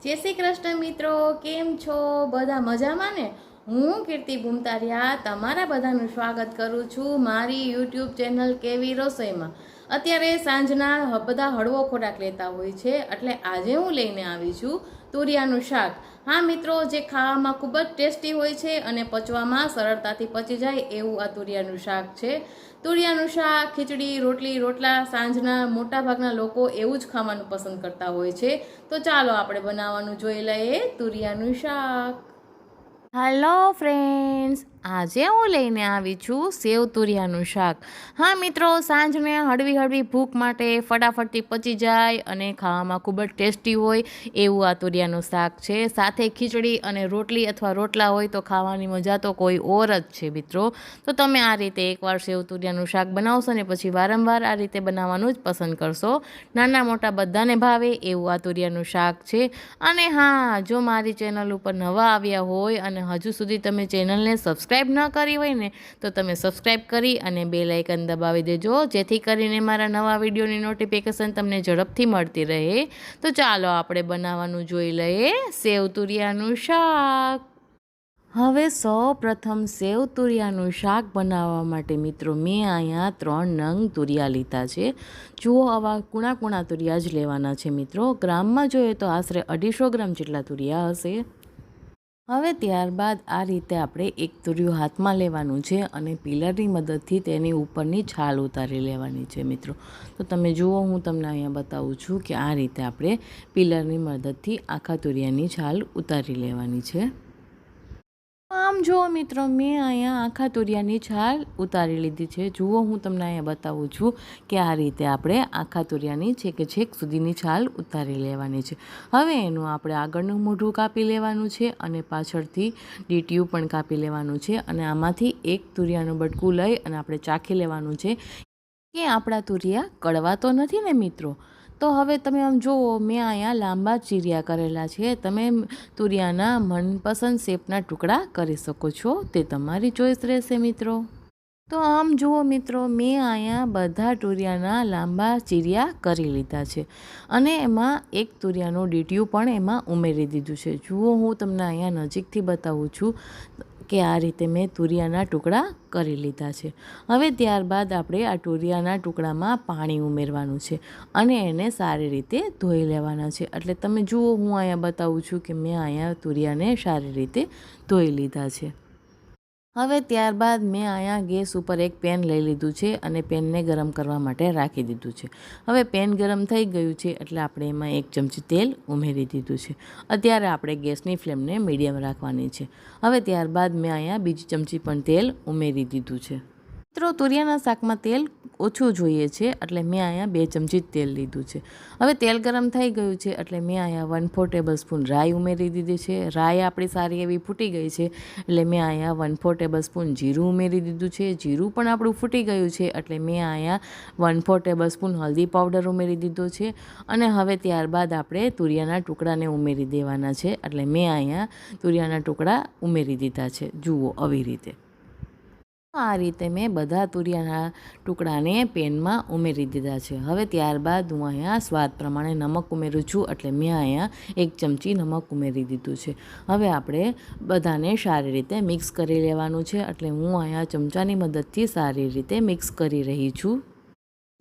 જય શ્રી કૃષ્ણ મિત્રો, કેમ છો બધા? મજામાં ને? હું કીર્તિ ભૂમતારિયા તમારા બધાનું સ્વાગત કરું છું મારી યુટ્યુબ ચેનલ કેવી રસોઈમાં. અત્યારે સાંજના બધા હળવો ખોરાક લેતા હોય છે, એટલે આજે હું લઈને આવી છું તુરિયાનું શાક. હા મિત્રો, જે ખાવામાં ખૂબ જ ટેસ્ટી હોય છે અને પચવામાં સરળતાથી પચી જાય એવું આ તુરિયાનું શાક છે. તુરિયાનું શાક, ખીચડી, રોટલી, રોટલા સાંજના મોટાભાગના લોકો એવું જ ખાવાનું પસંદ કરતા હોય છે. તો ચાલો આપણે બનાવવાનું જોઈ લઈએ તુરિયાનું શાક. હેલો ફ્રેન્ડ્સ, આજે હું લઈને આવી છું સેવ તુરિયાનું શાક. હા મિત્રો, સાંજને હળવી હળવી ભૂખ માટે ફટાફટથી પચી જાય અને ખાવામાં ખૂબ જ ટેસ્ટી હોય એવું આ તુરિયાનું શાક છે. સાથે ખીચડી અને રોટલી અથવા રોટલા હોય તો ખાવાની મજા તો કોઈ ઓર જ છે મિત્રો. તો તમે આ રીતે એકવાર સેવ તુરિયાનું શાક બનાવશો ને પછી વારંવાર આ રીતે બનાવવાનું જ પસંદ કરશો. નાના મોટા બધાને ભાવે એવું આ તુરિયાનું શાક છે. અને હા, જો મારી ચેનલ ઉપર નવા આવ્યા હોય અને હજુ સુધી તમે ચેનલને સબસ્ક્રાઈબ ન કરી હોય ને તો તમે સબસ્ક્રાઈબ કરી અને બેલ આઇકન દબાવી દેજો, જેથી કરીને મારા નવા વિડીયોની નોટિફિકેશન તમને ઝડપથી મળતી રહે. તો ચાલો આપણે બનાવવાનું જોઈ લઈએ સેવ તુરિયાનું શાક. હવે પ્રથમ સેવ તુરિયાનું શાક બનાવવા માટે મિત્રો મેં અહીંયા 3 નંગ તુરિયા લીધા છે. જુઓ, આવા કૂણા કૂણા તુરિયા જ લેવાના છે મિત્રો. ગ્રામમાં જોઈએ તો આશરે 250 ગ્રામ જેટલા તુરિયા હશે. હવે ત્યારબાદ આ રીતે આપણે એક તુરિયું હાથમાં લેવાનું છે અને પિલરની મદદથી તેની ઉપરની છાલ ઉતારી લેવાની છે મિત્રો. તો તમે જુઓ, હું તમને અહીંયા બતાવું છું કે આ રીતે આપણે પિલરની મદદથી આખા તુરિયાની છાલ ઉતારી લેવાની છે. આમ જુઓ મિત્રો, મેં અહીંયા આખા તુરિયાની છાલ ઉતારી લીધી છે. જુઓ, હું તમને અહીંયા બતાવું છું કે આ રીતે આપણે આખા તુરિયાની છેક સુધીની છાલ ઉતારી લેવાની છે. હવે એનું આપણે આગળનું મોઢું કાપી લેવાનું છે અને પાછળથી ડીટીયું પણ કાપી લેવાનું છે. અને આમાંથી એક તુરિયાનું બટકું લઈ અને આપણે ચાખી લેવાનું છે કે આપણા તુરિયા કડવા તો નથી ને મિત્રો. તો હવે તમે આમ જુઓ, મેં અહીંયા લાંબા ચીરિયા કરેલા છે. તમે તુરિયાના મનપસંદ શેપના ટુકડા કરી શકો છો, તે તમારી ચોઈસ રહેશે મિત્રો. તો આમ જુઓ મિત્રો, મેં અહીંયા બધા તુરિયાના લાંબા ચીરિયા કરી લીધા છે અને એમાં એક તુરિયાનું ડીટીયું પણ એમાં ઉમેરી દીધું છે. જુઓ, હું તમને અહીંયા નજીકથી બતાવું છું કે આ રીતે મેં તુરિયાના ટુકડા કરી લીધા છે. હવે ત્યારબાદ આપણે આ તુરિયાના ટુકડામાં પાણી ઉમેરવાનું છે અને એને સારી રીતે ધોઈ લેવાના છે. એટલે તમે જુઓ, હું અહીંયા બતાવું છું કે મેં અહીંયા તુરિયાને સારી રીતે ધોઈ લીધા છે. હવે ત્યારબાદ મેં અહીંયા ગેસ ઉપર એક પેન લઈ લીધું છે અને પેનને ગરમ કરવા માટે રાખી દીધું છે. હવે પેન ગરમ થઈ ગયું છે એટલે આપણે એમાં 1 ચમચી તેલ ઉમેરી દીધું છે. અત્યારે આપણે ગેસની ફ્લેમને મીડિયમ રાખવાની છે. હવે ત્યારબાદ મેં અહીંયા બીજી ચમચી પણ તેલ ઉમેરી દીધું છે. મિત્રો, તુરિયાના શાકમાં તેલ ઓછું જોઈએ છે એટલે મેં અહીંયા 2 ચમચી તેલ લીધું છે. હવે તેલ ગરમ થઈ ગયું છે એટલે મેં અહીંયા 1/4 ટેબલસ્પૂન રાઈ ઉમેરી દીધી છે. રાઈ આપણી સારી એવી ફૂટી ગઈ છે એટલે મેં અહીંયા 1/4 ટેબલસ્પૂન જીરું ઉમેરી દીધું છે. જીરું પણ આપણું ફૂટી ગયું છે એટલે મેં અહીંયા 1/4 ટેબલસ્પૂન હલ્દી પાવડર ઉમેરી દીધો છે. અને હવે ત્યારબાદ આપણે તુરિયાના ટુકડાને ઉમેરી દેવાના છે. એટલે મેં અહીંયા તુરિયાના ટુકડા ઉમેરી દીધા છે. જુઓ, આવી રીતે. આ રીતે મેં બધા તુરિયાના ટુકડાને પેનમાં ઉમેરી દીધા છે. હવે ત્યારબાદ હું અહીંયા સ્વાદ પ્રમાણે નમક ઉમેરું છું એટલે મેં અહીંયા 1 ચમચી નમક ઉમેરી દીધું છે. હવે આપણે બધાને સારી રીતે મિક્સ કરી લેવાનું છે. એટલે હું અહીંયા ચમચાની મદદથી સારી રીતે મિક્સ કરી રહી છું.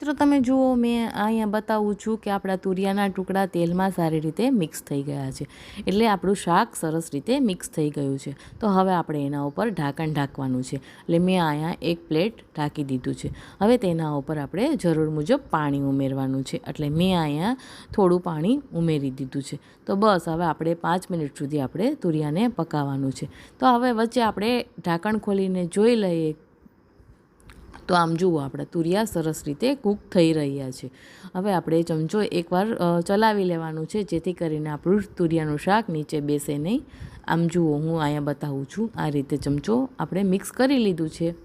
મિત્રો, તમે જુઓ, મેં અહીંયા બતાવું છું કે આપણા તુરિયાના ટુકડા તેલમાં સારી રીતે મિક્સ થઈ ગયા છે. એટલે આપણું શાક સરસ રીતે મિક્સ થઈ ગયું છે. તો હવે આપણે એના ઉપર ઢાંકણ ઢાંકવાનું છે. એટલે મેં અહીંયા 1 પ્લેટ ઢાંકી દીધું છે. હવે તેના ઉપર આપણે જરૂર મુજબ પાણી ઉમેરવાનું છે. એટલે મેં અહીંયા થોડું પાણી ઉમેરી દીધું છે. તો બસ, હવે આપણે 5 મિનિટ સુધી આપણે તુરિયાને પકાવવાનું છે. તો હવે વચ્ચે આપણે ઢાંકણ ખોલીને જોઈ લઈએ. તો આમ જુઓ, આપણા તુરિયા સરસ રીતે કૂક થઈ રહ્યા છે. હવે આપણે ચમચો એકવાર ચલાવી લેવાનું છે, જેથી કરીને આપણું તુરિયાનું શાક નીચે બેસે નહીં. આમ જુઓ, હું અહીંયા બતાવું છું, આ રીતે ચમચો આપણે મિક્સ કરી લીધું છે.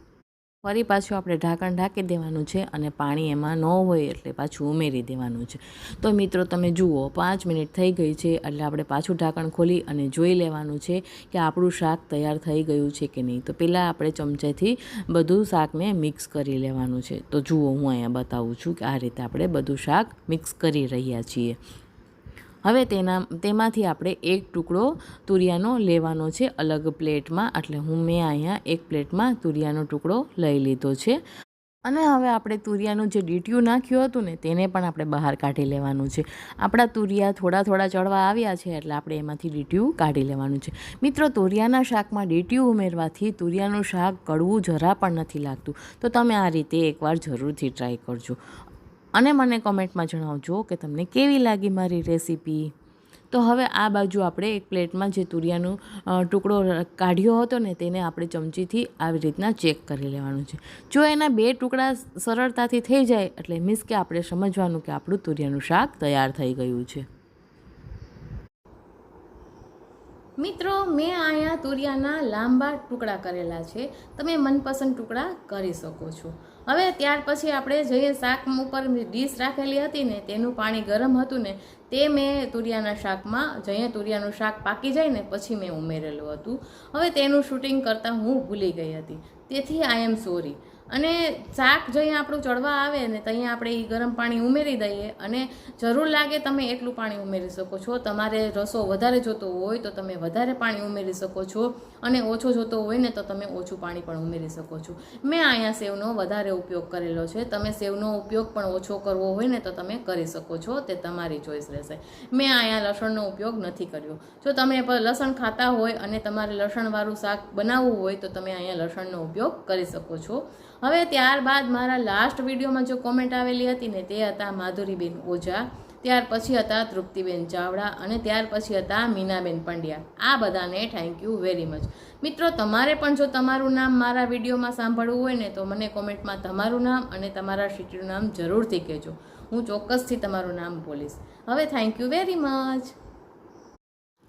ફરી પાછું આપણે ઢાંકણ ઢાંકી દેવાનું છે અને પાણી એમાં ન હોય એટલે પાછું ઉમેરી દેવાનું છે. તો મિત્રો, તમે જુઓ, 5 મિનિટ થઈ ગઈ છે એટલે આપણે પાછું ઢાંકણ ખોલી અને જોઈ લેવાનું છે કે આપણું શાક તૈયાર થઈ ગયું છે કે નહીં. તો પહેલાં આપણે ચમચેથી બધું શાકને મિક્સ કરી લેવાનું છે. તો જુઓ, હું અહીંયા બતાવું છું કે આ રીતે આપણે બધું શાક મિક્સ કરી રહ્યા છીએ. હવે તેમાંથી આપણે એક ટુકડો તુરિયાનો લેવાનો છે અલગ પ્લેટમાં, એટલે મેં અહીંયા એક પ્લેટમાં તુરિયાનો ટુકડો લઈ લીધો છે. અને હવે આપણે તુરિયાનું જે ડીટીયું નાખ્યું હતું ને તેને પણ આપણે બહાર કાઢી લેવાનું છે. આપણા તુરિયા થોડા ચડવા આવ્યા છે એટલે આપણે એમાંથી ડીટીયું કાઢી લેવાનું છે. મિત્રો, તુરિયાના શાકમાં ડીટીયું ઉમેરવાથી તુરિયાનું શાક કડવું જરા પણ નથી લાગતું. તો તમે આ રીતે એકવાર જરૂરથી ટ્રાય કરજો અને મને કોમેન્ટમાં જણાવજો કે તમને કેવી લાગી મારી રેસીપી. તો હવે આ બાજુ આપણે એક પ્લેટમાં જે તુરિયાનો ટુકડો કાઢ્યો હતો ને તેને આપણે ચમચીથી આવી રીતના ચેક કરી લેવાનું છે. જો એના 2 ટુકડા સરળતાથી થઈ જાય એટલે મીન્સ કે આપણે સમજવાનું કે આપણું તુરિયાનું શાક તૈયાર થઈ ગયું છે. મિત્રો, મેં અહીંયા તુરિયાના લાંબા ટુકડા કરેલા છે. તમે મનપસંદ ટુકડા કરી શકો છો. હવે ત્યાર પછી આપણે જઈએ શાક ઉપર ડીશ રાખેલી હતી ને તેનું પાણી ગરમ હતું ને તે મેં તુરિયાના શાકમાં જઈએ તુરિયાનું શાક પાકી જાય ને પછી મેં ઉમેરેલું હતું. હવે તેનું શૂટિંગ કરતાં હું ભૂલી ગઈ હતી, તેથી આઈ એમ સોરી. અને શાક જઈએ આપણું ચડવા આવે ને ત્યાં આપણે એ ગરમ પાણી ઉમેરી દઈએ અને જરૂર લાગે તમે એટલું પાણી ઉમેરી શકો છો. તમારે રસો વધારે જોતો હોય તો તમે વધારે પાણી ઉમેરી શકો છો અને ઓછો જોતો હોય ને તો તમે ઓછું પાણી પણ ઉમેરી શકો છો. મેં અહીંયા સેવનો વધારે ઉપયોગ કરેલો છે. તમે સેવનો ઉપયોગ પણ ઓછો કરવો હોય ને તો તમે કરી શકો છો, તે તમારી ચોઈસ રહેશે. મેં અહીંયા લસણનો ઉપયોગ નથી કર્યો. જો તમે લસણ ખાતા હોય અને તમારે લસણવાળું શાક બનાવવું હોય તો તમે અહીંયા લસણનો ઉપયોગ કરી શકો છો. હવે ત્યારબાદ મારા લાસ્ટ વિડીયોમાં જો કોમેન્ટ આવેલી હતી ને તે હતા માધુરીબેન ઓઝા, ત્યાર પછી હતા તૃપ્તિબેન ચાવડા અને ત્યાર પછી હતા મીનાબેન પંડ્યા. આ બધાને થેન્ક યુ વેરી મચ. મિત્રો, તમારે પણ જો તમારું નામ મારા વિડીયોમાં સાંભળવું હોય ને તો મને કોમેન્ટમાં તમારું નામ અને તમારા સિટીનું નામ જરૂરથી કહેજો. હું ચોક્કસથી તમારું નામ બોલીશ. હવે થેન્ક યુ વેરી મચ.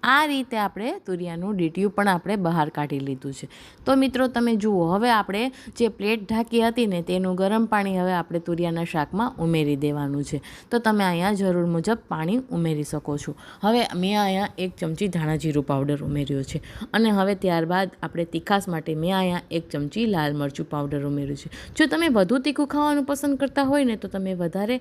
આ રીતે આપણે તુરિયાનું ડીટીયું પણ આપણે બહાર કાઢી લીધું છે. તો મિત્રો, તમે જુઓ, હવે આપણે જે પ્લેટ ઢાંકી હતી ને તેનું ગરમ પાણી હવે આપણે તુરિયાના શાકમાં ઉમેરી દેવાનું છે. તો તમે અહીંયા જરૂર મુજબ પાણી ઉમેરી શકો છો. હવે મેં અહીંયા 1 ચમચી ધાણા જીરું પાવડર ઉમેર્યો છે અને હવે ત્યારબાદ આપણે તીખાશ માટે મેં અહીંયા 1 ચમચી લાલ મરચું પાવડર ઉમેર્યું છે. જો તમે વધુ તીખું ખાવાનું પસંદ કરતા હોય ને તો તમે વધારે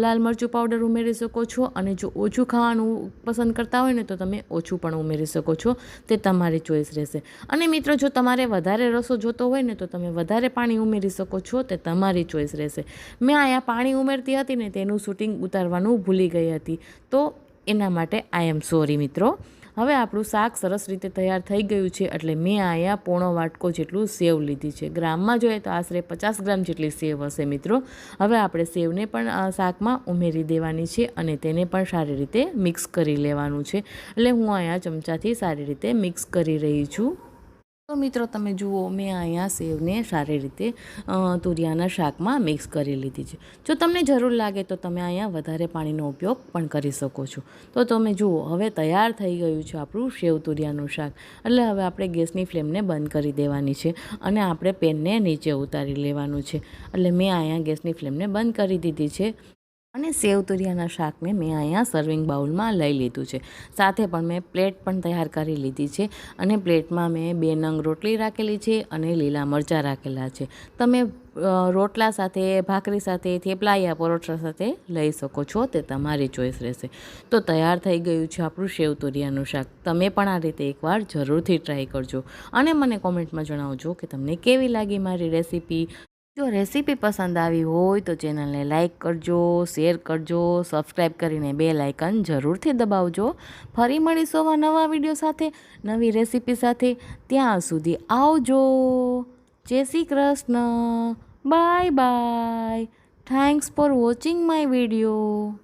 લાલ મરચું પાવડર ઉમેરી શકો છો અને જો ઓછું ખાવાનું પસંદ કરતા હોય ને તો તમે ઓછું પણ ઉમેરી શકો છો, તે તમારી ચોઈસ રહેશે. અને મિત્રો, જો તમારે વધારે રસો જોતો હોય ને તો તમે વધારે પાણી ઉમેરી શકો છો, તે તમારી ચોઈસ રહેશે. મેં અહીંયા પાણી ઉમેરતી હતી ને તેનું શૂટિંગ ઉતારવાનું ભૂલી ગઈ હતી, તો એના માટે આઈ એમ સોરી મિત્રો. હવે આપણું શાક સરસ રીતે તૈયાર થઈ ગયું છે એટલે મેં અહીંયા પોણો વાટકો જેટલું સેવ લીધી છે. ગ્રામમાં જોઈએ તો આશરે 50 ગ્રામ જેટલી સેવ હશે મિત્રો. હવે આપણે સેવને પણ શાકમાં ઉમેરી દેવાની છે અને તેને પણ સારી રીતે મિક્સ કરી લેવાનું છે. એટલે હું અહીંયા ચમચાથી સારી રીતે મિક્સ કરી રહી છું. તો મિત્રો, તમે જુઓ, મેં અહીંયા સેવને સારી રીતે તુરિયાના શાકમાં મિક્સ કરી લીધી છે. જો તમને જરૂર લાગે તો તમે અહીંયા વધારે પાણીનો ઉપયોગ પણ કરી શકો છો. તો તમે જુઓ, હવે તૈયાર થઈ ગયું છે આપણું સેવ તુરિયાનું શાક. એટલે હવે આપણે ગેસની ફ્લેમને બંધ કરી દેવાની છે અને આપણે પેનને નીચે ઉતારી લેવાનું છે. એટલે મેં અહીંયા ગેસની ફ્લેમને બંધ કરી દીધી છે અને સેવ તુરિયાના શાકને મેં અહીંયા સર્વિંગ બાઉલમાં લઈ લીધું છે. સાથે પણ મેં પ્લેટ પણ તૈયાર કરી લીધી છે અને પ્લેટમાં મેં 2 નંગ રોટલી રાખેલી છે અને લીલા મરચાં રાખેલા છે. તમે રોટલા સાથે, ભાખરી સાથે, થેપલા યા પરોઠા સાથે લઈ શકો છો, તે તમારી ચોઈસ રહેશે. તો તૈયાર થઈ ગયું છે આપણું સેવ તુરિયાનું શાક. તમે પણ આ રીતે એકવાર જરૂરથી ટ્રાય કરજો અને મને કોમેન્ટમાં જણાવજો કે તમને કેવી લાગી મારી રેસીપી. જો રેસીપી પસંદ આવી હોય તો ચેનલને લાઇક કરજો, શેર કરજો, સબસ્ક્રાઈબ કરીને બેલ આઇકન જરૂરથી દબાવજો. ફરી મળીશું નવા વિડીયો સાથે, નવી રેસીપી સાથે. ત્યાં સુધી આવજો. જય Shri Krishna. Bye bye. Thanks for watching my video.